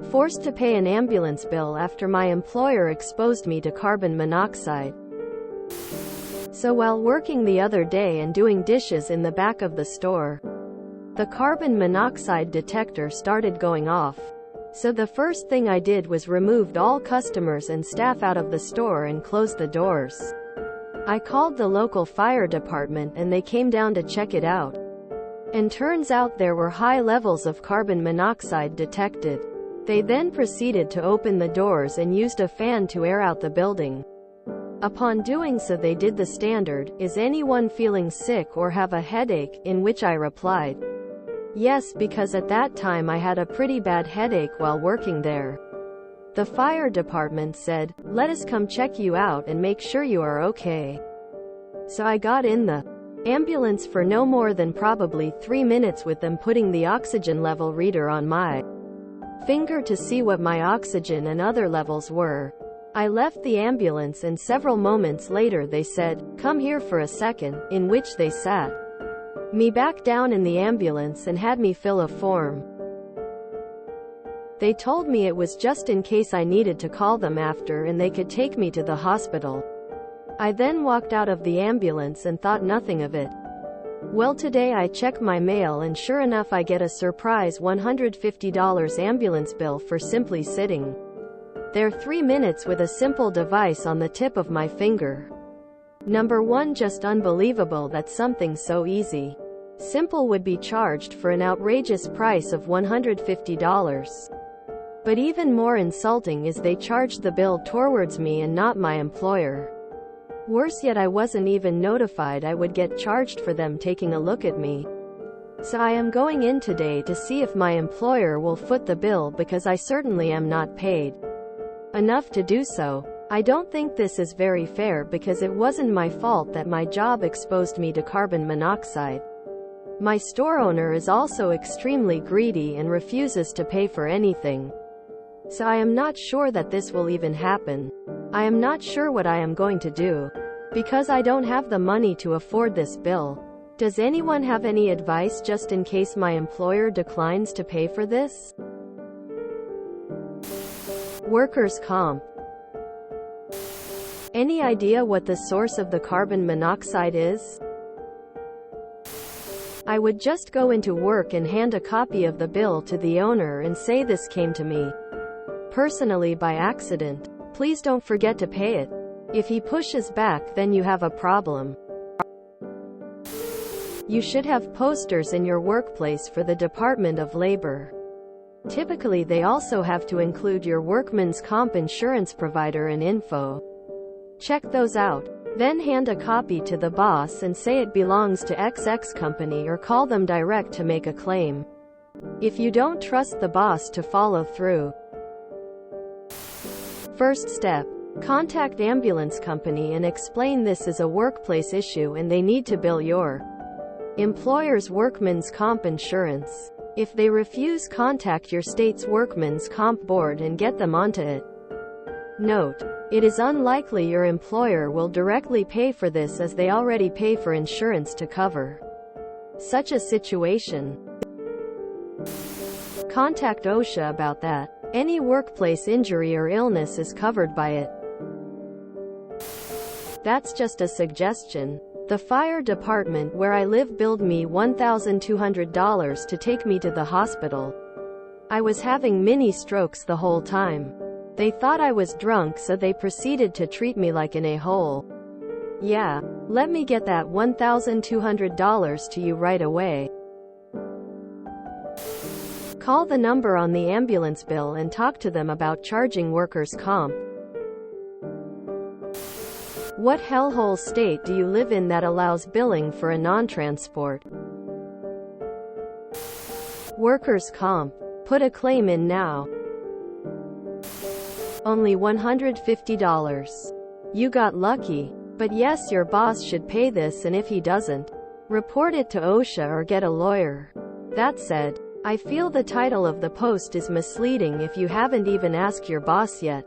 Forced to pay an ambulance bill after my employer exposed me to carbon monoxide. So while working the other day and doing dishes in the back of the store, the carbon monoxide detector started going off. So the first thing I did was removed all customers and staff out of the store and closed the doors. I called the local fire department and they came down to check it out. And turns out there were high levels of carbon monoxide detected. They then proceeded to open the doors and used a fan to air out the building. Upon doing so they did the standard, "Is anyone feeling sick or have a headache?" in which I replied, yes, because at that time I had a pretty bad headache while working there. The fire department said, "Let us come check you out and make sure you are okay." So I got in the ambulance for no more than probably 3 minutes with them putting the oxygen level reader on my finger to see what my oxygen and other levels were. I left the ambulance and several moments later they said, "Come here for a second," in which they sat me back down in the ambulance and had me fill a form. They told me it was just in case I needed to call them after and they could take me to the hospital. I then walked out of the ambulance and thought nothing of it. Well, today I check my mail and sure enough I get a surprise $150 ambulance bill for simply sitting there 3 minutes with a simple device on the tip of my finger. Number one, just unbelievable that something so easy, simple would be charged for an outrageous price of $150. But even more insulting is they charged the bill towards me and not my employer. Worse yet, I wasn't even notified I would get charged for them taking a look at me. So I am going in today to see if my employer will foot the bill because I certainly am not paid enough to do so. I don't think this is very fair because it wasn't my fault that my job exposed me to carbon monoxide. My store owner is also extremely greedy and refuses to pay for anything. So I am not sure that this will even happen. I am not sure what I am going to do, because I don't have the money to afford this bill. Does anyone have any advice just in case my employer declines to pay for this? Workers' comp. Any idea what the source of the carbon monoxide is? I would just go into work and hand a copy of the bill to the owner and say this came to me personally by accident. Please don't forget to pay it. If he pushes back, then you have a problem. You should have posters in your workplace for the Department of Labor. Typically they also have to include your workman's comp insurance provider and info. Check those out. Then hand a copy to the boss and say it belongs to XX company or call them direct to make a claim. If you don't trust the boss to follow through. First step. Contact ambulance company and explain this is a workplace issue and they need to bill your employer's workman's comp insurance. If they refuse, contact your state's workman's comp board and get them onto it. Note: it is unlikely your employer will directly pay for this as they already pay for insurance to cover such a situation. Contact OSHA about that. Any workplace injury or illness is covered by it. That's just a suggestion. The fire department where I live billed me $1,200 to take me to the hospital. I was having mini strokes the whole time. They thought I was drunk, so they proceeded to treat me like an a-hole. Yeah, let me get that $1,200 to you right away. Call the number on the ambulance bill and talk to them about charging workers' comp. What hellhole state do you live in that allows billing for a non-transport workers' comp? Put a claim in now. Only $150. You got lucky. But yes, your boss should pay this, and if he doesn't, report it to OSHA or get a lawyer. That said, I feel the title of the post is misleading if you haven't even asked your boss yet.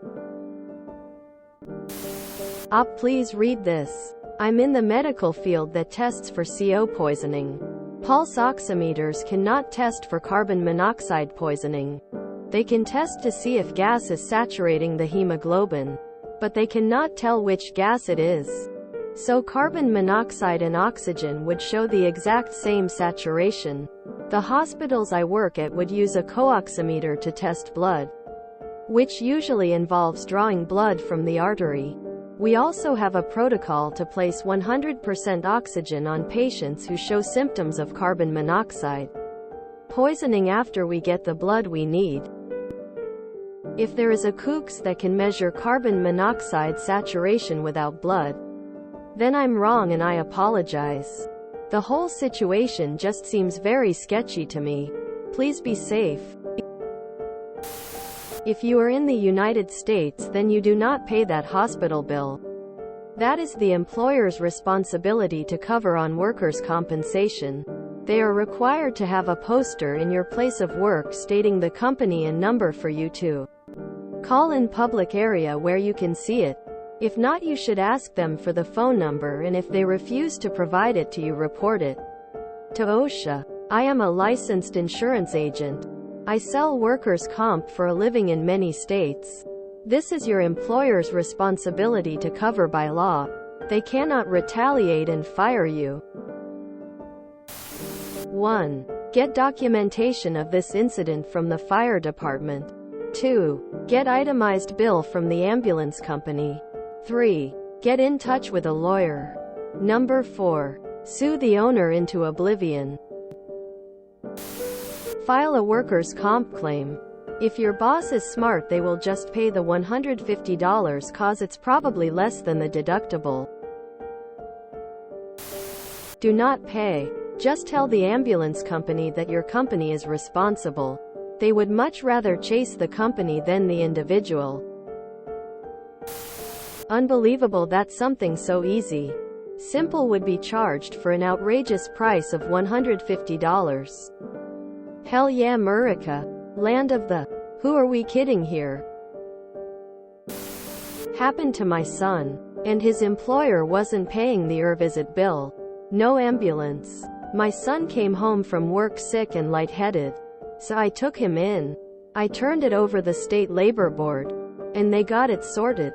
Please read this. I'm in the medical field that tests for CO poisoning. Pulse oximeters cannot test for carbon monoxide poisoning. They can test to see if gas is saturating the hemoglobin, but they cannot tell which gas it is. So carbon monoxide and oxygen would show the exact same saturation. The hospitals I work at would use a co-oximeter to test blood, which usually involves drawing blood from the artery. We also have a protocol to place 100% oxygen on patients who show symptoms of carbon monoxide poisoning after we get the blood we need. If there is a kooks that can measure carbon monoxide saturation without blood, then I'm wrong and I apologize. The whole situation just seems very sketchy to me. Please be safe. If you are in the United States, then you do not pay that hospital bill. That is the employer's responsibility to cover on workers' compensation. They are required to have a poster in your place of work stating the company and number for you to call in public area where you can see it. If not, you should ask them for the phone number, and if they refuse to provide it to you, report it to OSHA. I am a licensed insurance agent. I sell workers' comp for a living in many states. This is your employer's responsibility to cover by law. They cannot retaliate and fire you. 1. Get documentation of this incident from the fire department. 2. Get itemized bill from the ambulance company. 3. Get in touch with a lawyer. Number 4. Sue the owner into oblivion. File a workers' comp claim. If your boss is smart, they will just pay the $150 cause it's probably less than the deductible. Do not pay. Just tell the ambulance company that your company is responsible. They would much rather chase the company than the individual. Unbelievable that something so easy, simple would be charged for an outrageous price of $150. Hell yeah, America. Land of the who are we kidding here? Happened to my son, and his employer wasn't paying the visit bill. No ambulance. My son came home from work sick and lightheaded, so I took him in. I turned it over the state labor board, and they got it sorted.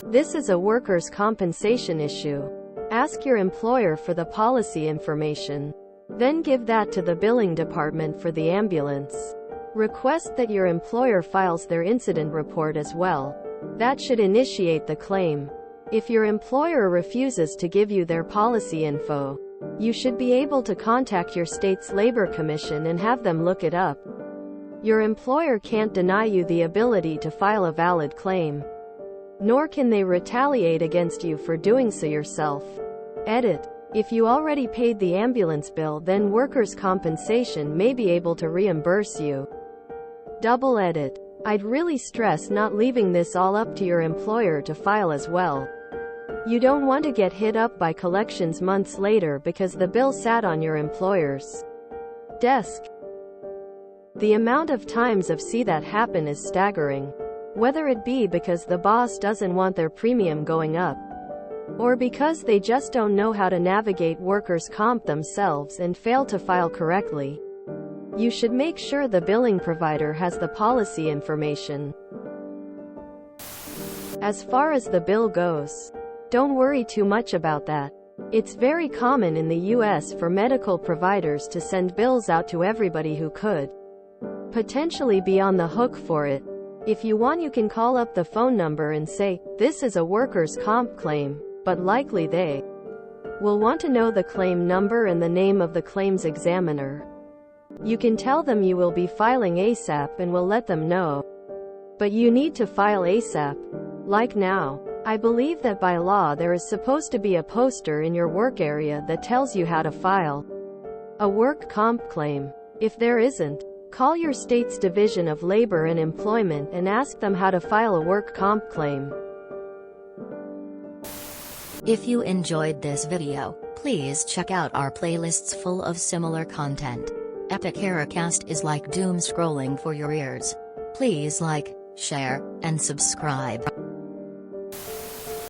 This is a workers' compensation issue. Ask your employer for the policy information. Then give that to the billing department for the ambulance. Request that your employer files their incident report as well. That should initiate the claim. If your employer refuses to give you their policy info, you should be able to contact your state's labor commission and have them look it up. Your employer can't deny you the ability to file a valid claim, nor can they retaliate against you for doing so yourself. Edit. If you already paid the ambulance bill, then workers' compensation may be able to reimburse you. Double edit. I'd really stress not leaving this all up to your employer to file as well. You don't want to get hit up by collections months later because the bill sat on your employer's desk. The amount of times I've seen that happen is staggering. Whether it be because the boss doesn't want their premium going up, or because they just don't know how to navigate workers' comp themselves and fail to file correctly. You should make sure the billing provider has the policy information. As far as the bill goes, don't worry too much about that. It's very common in the US for medical providers to send bills out to everybody who could potentially be on the hook for it. If you want, you can call up the phone number and say, "This is a workers' comp claim," but likely they will want to know the claim number and the name of the claims examiner. You can tell them you will be filing ASAP and will let them know. But you need to file ASAP. Like now. I believe that by law there is supposed to be a poster in your work area that tells you how to file a work comp claim. If there isn't, call your state's Division of Labor and Employment and ask them how to file a work comp claim. If you enjoyed this video, please check out our playlists full of similar content. Epic Eracast is like doom scrolling for your ears. Please like, share, and subscribe.